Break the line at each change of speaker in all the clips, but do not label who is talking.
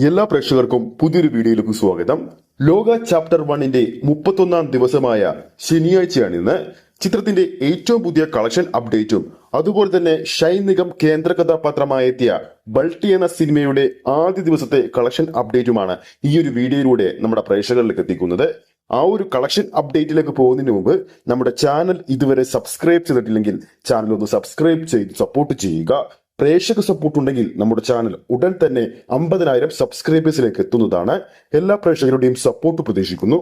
എല്ലാ പ്രേക്ഷകർക്കും പുതിയൊരു വീഡിയോയിലേക്ക് സ്വാഗതം. ലോക ചാപ്റ്റർ 1ന്റെ 31ാം ദിവസമായ ശനിയാഴ്ചയാണ് ഇന്ന്. ചിത്രത്തിന്റെ ഏറ്റവും പുതിയ കളക്ഷൻ അപ്ഡേറ്റും അതുപോലെ തന്നെ ഷൈൻ നിഗം കേന്ദ്ര കഥാപാത്രമായി എത്തിയ ബൾട്ടി എന്ന സിനിമയുടെ ആദ്യ ദിവസത്തെ കളക്ഷൻ അപ്ഡേറ്റുമാണ് ഈ ഒരു വീഡിയോയിലൂടെ നമ്മുടെ പ്രേക്ഷകരിലേക്ക് എത്തിക്കുന്നത്. ആ ഒരു കളക്ഷൻ അപ്ഡേറ്റിലേക്ക് പോകുന്നതിന് മുമ്പ് നമ്മുടെ ചാനൽ ഇതുവരെ സബ്സ്ക്രൈബ് ചെയ്തിട്ടില്ലെങ്കിൽ ചാനൽ ഒന്ന് സബ്സ്ക്രൈബ് ചെയ്ത് സപ്പോർട്ട് ചെയ്യുക. പ്രേക്ഷക സപ്പോർട്ട് ഉണ്ടെങ്കിൽ നമ്മുടെ ചാനൽ ഉടൻ തന്നെ 50,000 സബ്സ്ക്രൈബേഴ്സിലേക്ക് എത്തുന്നതാണ്. എല്ലാ പ്രേക്ഷകരുടെയും സപ്പോർട്ട് പ്രതീക്ഷിക്കുന്നു.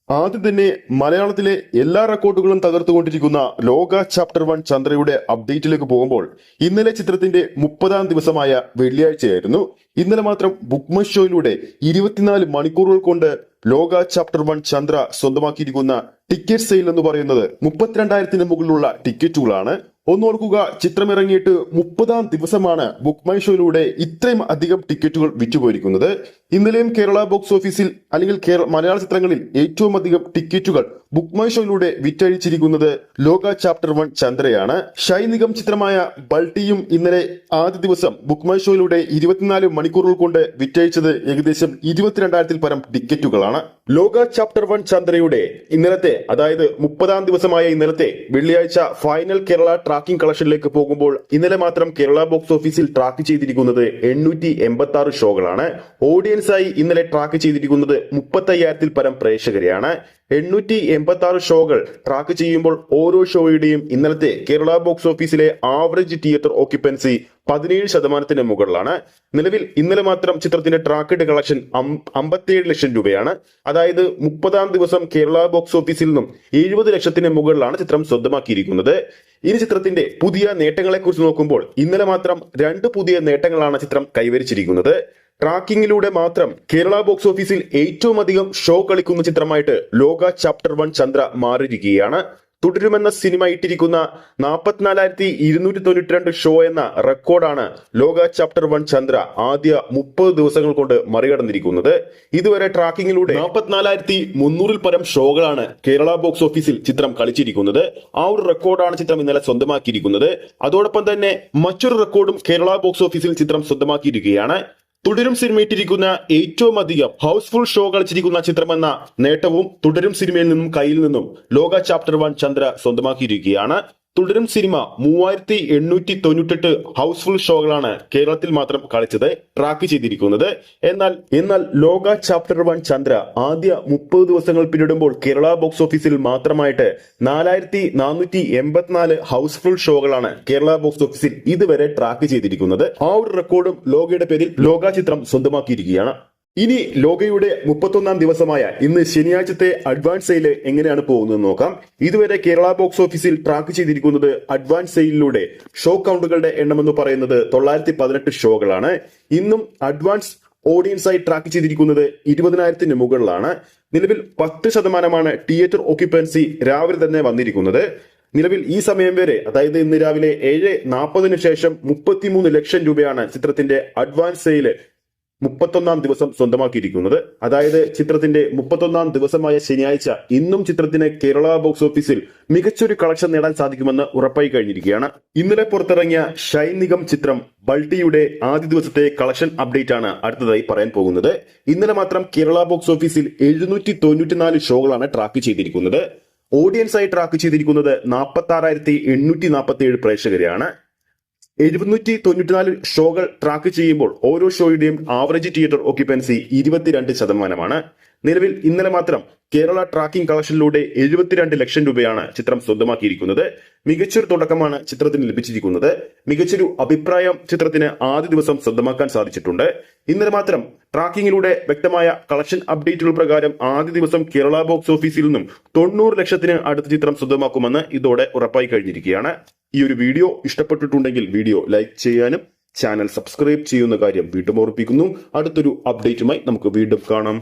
ആദ്യം തന്നെ മലയാളത്തിലെ എല്ലാ റെക്കോർഡുകളും തകർത്തുകൊണ്ടിരിക്കുന്ന ലോക ചാപ്റ്റർ 1 ചന്ദ്രയുടെ അപ്ഡേറ്റിലേക്ക് പോകുമ്പോൾ ഇന്നലെ ചിത്രത്തിന്റെ 30ാം ദിവസമായ വെള്ളിയാഴ്ചയായിരുന്നു. ഇന്നലെ മാത്രം ബുക്ക് മൈ ഷോയിലൂടെ 24 മണിക്കൂറുകൾ കൊണ്ട് ലോക ചാപ്റ്റർ 1 ചന്ദ്ര സ്വന്തമാക്കിയിരിക്കുന്ന ടിക്കറ്റ് സെയിൽ എന്ന് പറയുന്നത് 32,000-ന് മുകളിലുള്ള ടിക്കറ്റുകളാണ്. ഒന്നോർക്കുക, ചിത്രം ഇറങ്ങിയിട്ട് 30ാം ദിവസമാണ് ബുക്ക് മൈ ഷോയിലൂടെ ഇത്രയും അധികം ടിക്കറ്റുകൾ വിറ്റുപോയിരിക്കുന്നത്. ഇന്നലെയും കേരള ബോക്സ് ഓഫീസിൽ അല്ലെങ്കിൽ മലയാള ചിത്രങ്ങളിൽ ഏറ്റവും അധികം ടിക്കറ്റുകൾ ബുക്ക് മൈ ഷോയിലൂടെ വിറ്റഴിച്ചിരിക്കുന്നത് ലോക ചാപ്റ്റർ 1 ചന്ദ്രയാണ്. ഷൈൻ നിഗം ചിത്രമായ ബൾട്ടിയും ഇന്നലെ ആദ്യ ദിവസം ബുക്ക് മൈ ഷോയിലൂടെ 24 മണിക്കൂറുകൾ കൊണ്ട് വിറ്റഴിച്ചത് ഏകദേശം 22,000-ൽ പരം ടിക്കറ്റുകളാണ്. ലോക ചാപ്റ്റർ 1 ചന്ദ്രയുടെ ഇന്നലത്തെ, അതായത് 30ാം ദിവസമായ ഇന്നലത്തെ വെള്ളിയാഴ്ച ഫൈനൽ കേരള ട്രാക്കിംഗ് കളക്ഷനിലേക്ക് പോകുമ്പോൾ ഇന്നലെ മാത്രം കേരള ബോക്സ് ഓഫീസിൽ ട്രാക്ക് ചെയ്തിരിക്കുന്നത് 886 ഷോകളാണ്. ഓഡിയൻസായി ഇന്നലെ ട്രാക്ക് ചെയ്തിരിക്കുന്നത് 35,000-ൽ പരം പ്രേക്ഷകരെയാണ്. 886 ഷോകൾ ട്രാക്ക് ചെയ്യുമ്പോൾ ഓരോ ഷോയുടെയും ഇന്നലത്തെ കേരള ബോക്സ് ഓഫീസിലെ ആവറേജ് തിയേറ്റർ ഓക്യുപ്പൻസി 17% മുകളിലാണ്. നിലവിൽ ഇന്നലെ മാത്രം ചിത്രത്തിന്റെ ട്രാക്കഡ് കളക്ഷൻ 57 ലക്ഷം രൂപയാണ്. അതായത് 30ാം ദിവസം കേരള ബോക്സ് ഓഫീസിൽ നിന്നും 70 ലക്ഷത്തിന് മുകളിലാണ് ചിത്രം സ്വന്തമാക്കിയിരിക്കുന്നത്. ഇനി ചിത്രത്തിന്റെ പുതിയ നേട്ടങ്ങളെ കുറിച്ച് നോക്കുമ്പോൾ ഇന്നലെ മാത്രം 2 പുതിയ നേട്ടങ്ങളാണ് ചിത്രം കൈവരിച്ചിരിക്കുന്നത്. ട്രാക്കിങ്ങിലൂടെ മാത്രം കേരള ബോക്സ് ഓഫീസിൽ ഏറ്റവും അധികം ഷോ കളിക്കുന്ന ചിത്രമായിട്ട് ലോക ചാപ്റ്റർ 1 ചന്ദ്ര മാറിയിരിക്കുകയാണ്. തുടരുമെന്ന സിനിമ ഇട്ടിരിക്കുന്ന 44,292 ഷോ എന്ന റെക്കോർഡാണ് ലോക ചാപ്റ്റർ 1 ചന്ദ്ര ആദ്യ 30 ദിവസങ്ങൾ കൊണ്ട് മറികടന്നിരിക്കുന്നത്. ഇതുവരെ ട്രാക്കിങ്ങിലൂടെ 44,300-ൽ പരം ഷോകളാണ് കേരള ബോക്സ് ഓഫീസിൽ ചിത്രം കളിച്ചിരിക്കുന്നത്. ആ ഒരു റെക്കോർഡാണ് ചിത്രം ഇന്നലെ സ്വന്തമാക്കിയിരിക്കുന്നത്. അതോടൊപ്പം തന്നെ മറ്റൊരു റെക്കോർഡും കേരള ബോക്സ് ഓഫീസിൽ ചിത്രം സ്വന്തമാക്കിയിരിക്കുകയാണ്. തുടരും സിനിമ ഇട്ടിരിക്കുന്ന ഏറ്റവും അധികം ഹൗസ്ഫുൾ ഷോ കളിച്ചിരിക്കുന്ന ചിത്രമെന്ന നേട്ടവും തുടരും സിനിമയിൽ നിന്നും കയ്യിൽ നിന്നും ലോക ചാപ്റ്റർ 1 ചന്ദ്ര സ്വന്തമാക്കിയിരിക്കുകയാണ്. തുടരും സിനിമ 3,898 ഹൗസ്ഫുൾ ഷോകളാണ് കേരളത്തിൽ മാത്രം കളിച്ചത്, ട്രാക്ക് ചെയ്തിരിക്കുന്നത്. എന്നാൽ ലോക ചാപ്റ്റർ 1 ചന്ദ്ര ആദ്യ 30 ദിവസങ്ങൾ പിന്നിടുമ്പോൾ കേരള ബോക്സ് ഓഫീസിൽ മാത്രമായിട്ട് 4,484 ഹൗസ്ഫുൾ ഷോകളാണ് കേരള ബോക്സ് ഓഫീസിൽ ഇതുവരെ ട്രാക്ക് ചെയ്തിരിക്കുന്നത്. ആ ഒരു റെക്കോർഡും ലോകയുടെ പേരിൽ ലോക ചിത്രം സ്വന്തമാക്കിയിരിക്കുകയാണ്. ഇനി ലോകയുടെ 31ാം ദിവസമായ ഇന്ന് ശനിയാഴ്ചത്തെ അഡ്വാൻസ് സെയിൽ എങ്ങനെയാണ് പോകുന്നത് നോക്കാം. ഇതുവരെ കേരള ബോക്സ് ഓഫീസിൽ ട്രാക്ക് ചെയ്തിരിക്കുന്നത് അഡ്വാൻസ് സെയിലിലൂടെ ഷോ കൗണ്ടുകളുടെ എണ്ണം എന്ന് പറയുന്നത് 918 ഷോകളാണ്. ഇന്നും അഡ്വാൻസ് ഓഡിയൻസായി ട്രാക്ക് ചെയ്തിരിക്കുന്നത് 20,000-ന് മുകളിലാണ്. നിലവിൽ 10% തിയേറ്റർ ഓക്യുപ്പൻസി രാവിലെ തന്നെ വന്നിരിക്കുന്നത്. നിലവിൽ ഈ സമയം വരെ, അതായത് ഇന്ന് രാവിലെ 7:40-ന് ശേഷം 33 ലക്ഷം രൂപയാണ് ചിത്രത്തിന്റെ അഡ്വാൻസ് സെയിൽ 31ാം ദിവസം സ്വന്തമാക്കിയിരിക്കുന്നത്. അതായത് ചിത്രത്തിന്റെ 31ാം ദിവസമായ ശനിയാഴ്ച ഇന്നും ചിത്രത്തിന് കേരള ബോക്സ് ഓഫീസിൽ മികച്ചൊരു കളക്ഷൻ നേടാൻ സാധിക്കുമെന്ന് ഉറപ്പായി കഴിഞ്ഞിരിക്കുകയാണ്. ഇന്നലെ പുറത്തിറങ്ങിയ ഷൈൻ നിഗം ചിത്രം ബൾട്ടിയുടെ ആദ്യ ദിവസത്തെ കളക്ഷൻ അപ്ഡേറ്റ് ആണ് അടുത്തതായി പറയാൻ പോകുന്നത്. ഇന്നലെ മാത്രം കേരള ബോക്സ് ഓഫീസിൽ 794 ഷോകളാണ് ട്രാക്ക് ചെയ്തിരിക്കുന്നത്. ഓഡിയൻസായി ട്രാക്ക് ചെയ്തിരിക്കുന്നത് 46,847 പ്രേക്ഷകരെയാണ്. 794 ഷോകൾ ട്രാക്ക് ചെയ്യുമ്പോൾ ഓരോ ഷോയുടെയും ആവറേജ് തിയേറ്റർ ഓക്യുപ്പൻസി 22%. നിലവിൽ ഇന്നലെ മാത്രം കേരള ട്രാക്കിംഗ് കളക്ഷനിലൂടെ 72 ലക്ഷം രൂപയാണ് ചിത്രം സ്വന്തമാക്കിയിരിക്കുന്നത്. മികച്ചൊരു തുടക്കമാണ് ചിത്രത്തിന് ലഭിച്ചിരിക്കുന്നത്. മികച്ചൊരു അഭിപ്രായം ചിത്രത്തിന് ആദ്യ ദിവസം സ്വന്തമാക്കാൻ സാധിച്ചിട്ടുണ്ട്. ഇന്നലെ മാത്രം ട്രാക്കിങ്ങിലൂടെ വ്യക്തമായ കളക്ഷൻ അപ്ഡേറ്റുകൾ പ്രകാരം ആദ്യ ദിവസം കേരള ബോക്സ് ഓഫീസിൽ നിന്നും 90 ലക്ഷത്തിന് അടുത്ത ചിത്രം സ്വന്തമാക്കുമെന്ന് ഇതോടെ ഉറപ്പായി കഴിഞ്ഞിരിക്കുകയാണ്. ഈ ഒരു വീഡിയോ ഇഷ്ടപ്പെട്ടിട്ടുണ്ടെങ്കിൽ വീഡിയോ ലൈക്ക് ചെയ്യാനും ചാനൽ സബ്സ്ക്രൈബ് ചെയ്യുന്ന കാര്യം വീണ്ടും ഓർമ്മിപ്പിക്കുന്നു. അടുത്തൊരു അപ്ഡേറ്റുമായി നമുക്ക് വീണ്ടും കാണാം.